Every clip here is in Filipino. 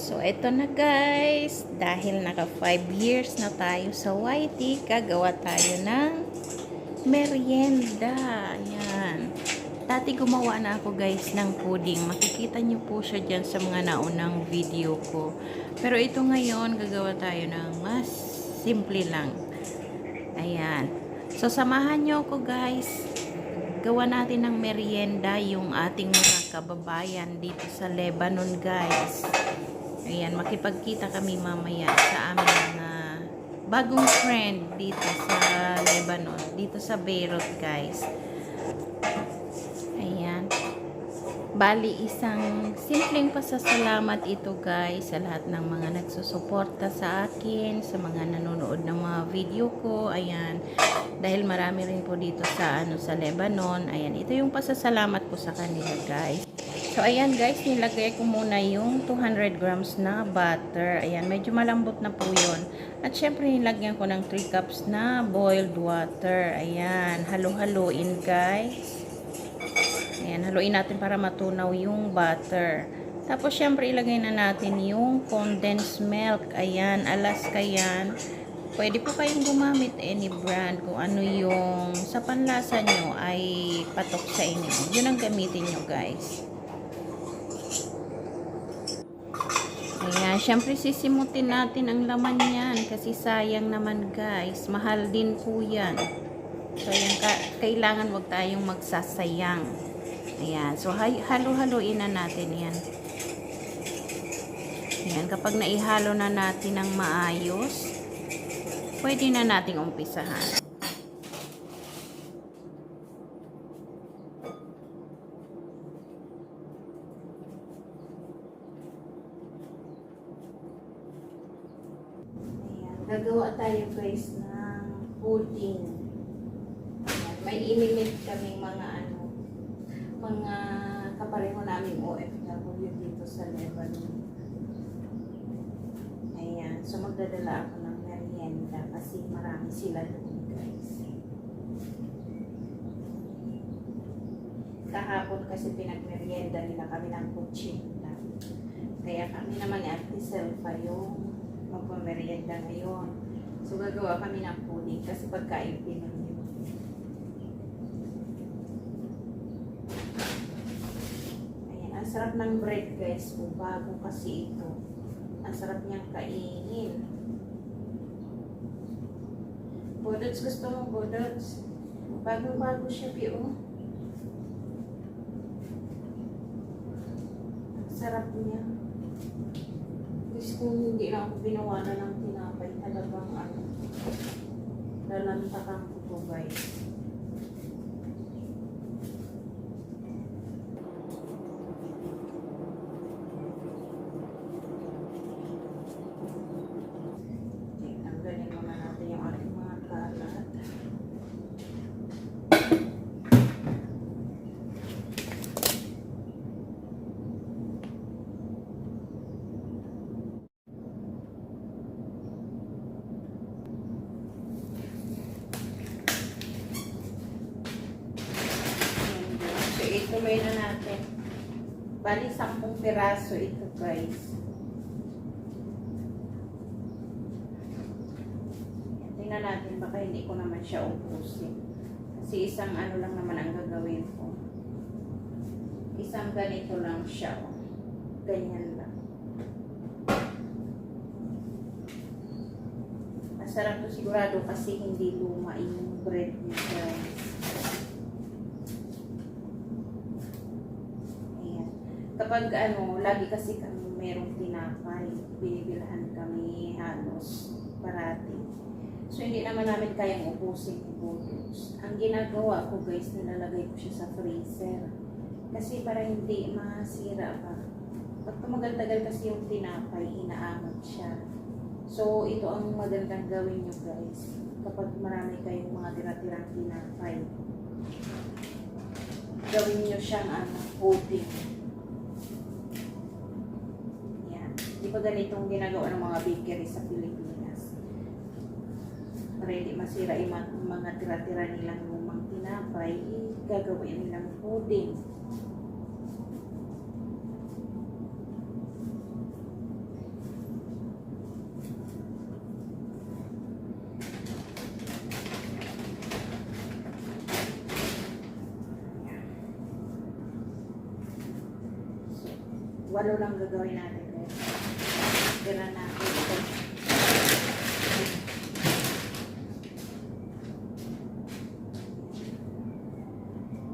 So, eto na guys. Dahil naka 5 years na tayo sa YT, gagawa tayo ng merienda. Ayan. Dati gumawa na ako guys ng pudding. Makikita nyo po siya dyan sa mga naunang video ko. Pero ito ngayon, gagawa tayo ng mas simple lang. Ayan. So, samahan nyo ako guys. Gawa natin ng merienda yung ating mga kababayan dito sa Lebanon guys. Ayan, makipagkita kami mamaya sa aming mga bagong friend dito sa Lebanon, dito sa Beirut guys. Ayan. Bali, isang simpleng pasasalamat ito guys sa lahat ng mga nagsusuporta sa akin, sa mga nanonood ng mga video ko. Ayan. Dahil marami rin po dito sa sa Lebanon. Ayan, ito yung pasasalamat ko sa kanila guys. So, ayan guys, nilagay ko muna yung 200 grams na butter. Ayan, medyo malambot na po yun. At syempre, nilagyan ko ng 3 cups na boiled water. Ayan, halo-haloin guys. Ayan, haluin natin para matunaw yung butter. Tapos, syempre, ilagay na natin yung condensed milk. Ayan, Alaska yan. Pwede po kayong gumamit any brand kung ano yung sa panlasa nyo ay patok sa inyo. Yun ang gamitin nyo guys. Ayan, syempre sisimutin natin ang laman yan kasi sayang naman guys. Mahal din po yan. So, ayan, kailangan wag tayong magsasayang. Ayan, so halo-haloin na natin yan. Ayan, kapag naihalo na natin ng maayos, pwede na nating umpisahan. Gagawa tayo guys ng pudding. Ayan, may inimit kaming mga mga kapareho naming OFW dito sa Lebanon. Ayan, so magdadala ako ng merienda kasi marami sila doon guys. Kahapon kasi pinagmerienda nila kami ng kuchinta. Kaya kami naman ni Ate Selfa yung magpamerienda ngayon. So, gagawa kami ng pudding kasi pagkain Pinoy yun. Ayan, ang sarap ng bread guys. Bago kasi ito. Ang sarap niyang kainin. Budots, gusto mo budots? Bago-bago siya, Pio. Ang sarap niya. Kung hindi na ako binawalan ng tinapay, talagang lalantakan ko po guys. Tanggalin muna natin yung ating mga kalat. Ituloy na natin. Bali, 10 piraso ito guys. Tingnan natin, baka hindi ko naman siya ubusin. Kasi isang lang naman ang gagawin ko. Isang ganito lang siya. Ganyan lang. Masarap to sigurado kasi hindi luma yung bread niya guys. Kapag lagi kasi kami merong tinapay, binibilhan kami halos parati. So, hindi naman namin kayang ubusin yung budots. Ang ginagawa ko guys, nilalagay ko siya sa freezer. Kasi para hindi masira pa. Pag tumagal-tagal kasi yung tinapay, inaangat siya. So, ito ang magandang gawin nyo guys. Kapag marami kayong mga tira-tirang tinapay, gawin nyo siyang pudding. Di ba ganitong ginagawa ng mga bakery sa Pilipinas? Para hindi masira yung mga tira-tira nilang lumang tinapay, gagawin nilang pudding. walo lang gagawin natin guys. Tira natin ito.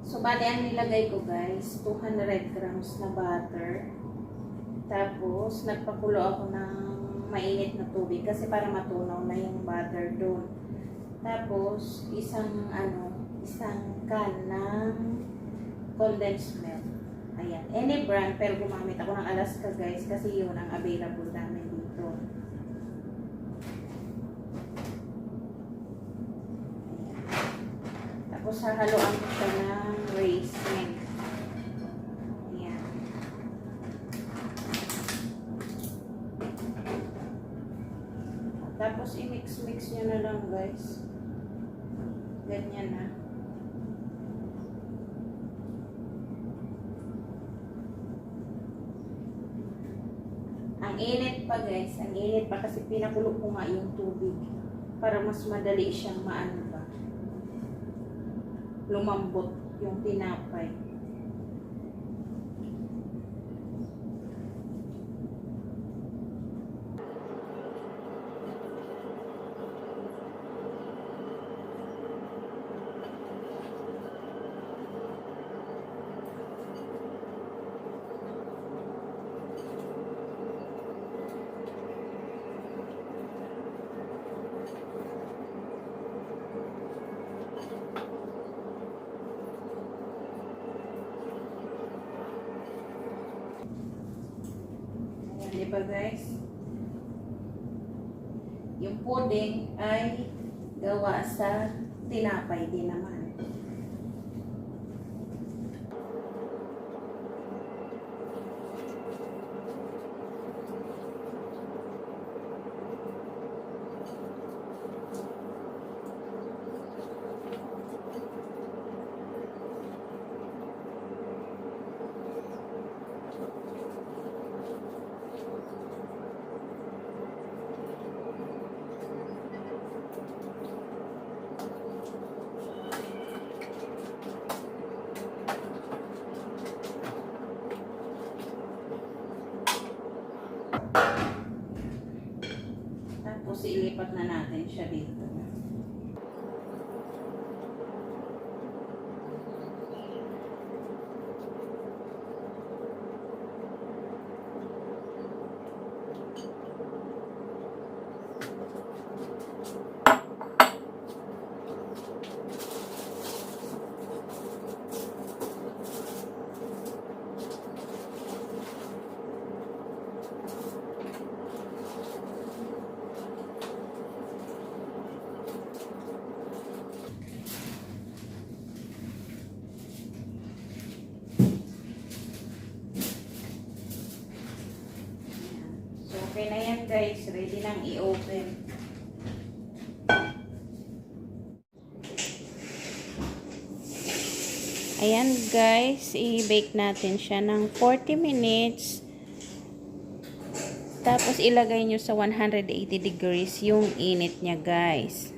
So, bali ang nilagay ko guys, 200 grams na butter. Tapos, nagpakulo ako ng mainit na tubig kasi para matunaw na yung butter doon. Tapos, isang can ng condensed milk. Ayan. Any brand, pero gumamit ako ng Alaska guys kasi yun ang available namin dito. Ayan. Tapos, hahaluan ko siya ng raised milk. Ayan. Tapos, i-mix-mix nyo na lang guys. Ganyan na. Ang init pa guys, ang init pa kasi pinakulo ko nga yung tubig para mas madali siyang maano ba, lumambot yung tinapay. Diba guys? Yung pudding ay gawa sa tinapay din naman. Tapos ilipat na natin siya dito. Okay na yan guys, ready nang i-open. Ayan guys, i-bake natin siya ng 40 minutes. Tapos ilagay nyo sa 180 degrees yung init niya guys.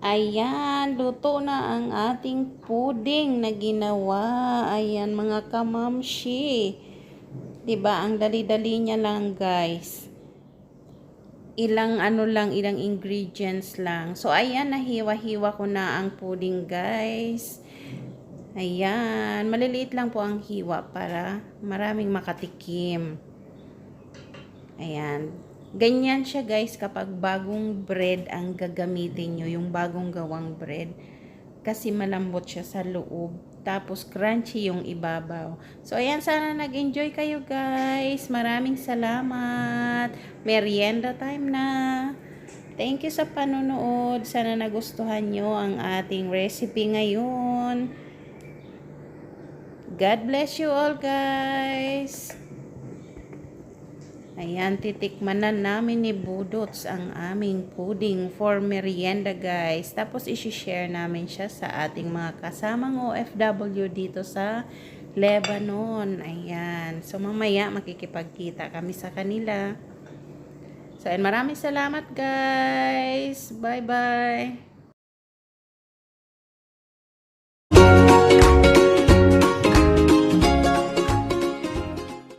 Ayan, luto na ang ating pudding na ginawa. Ayan, mga kamamshi. Diba, ang dali-dali niya lang, guys. Ilang ingredients lang. So, ayan, nahiwa-hiwa ko na ang pudding, guys. Ayan, maliliit lang po ang hiwa para maraming makatikim. Ayan. Ganyan siya guys kapag bagong bread ang gagamitin nyo, yung bagong gawang bread. Kasi malambot siya sa loob. Tapos crunchy yung ibabaw. So ayan, sana nag-enjoy kayo guys. Maraming salamat. Merienda time na. Thank you sa panonood. Sana nagustuhan nyo ang ating recipe ngayon. God bless you all guys. Ayan, titikman na namin ni Budots ang aming pudding for merienda guys. Tapos isi-share namin siya sa ating mga kasamang OFW dito sa Lebanon. Ayan. So, mamaya makikipagkita kami sa kanila. So, and maraming salamat guys. Bye-bye.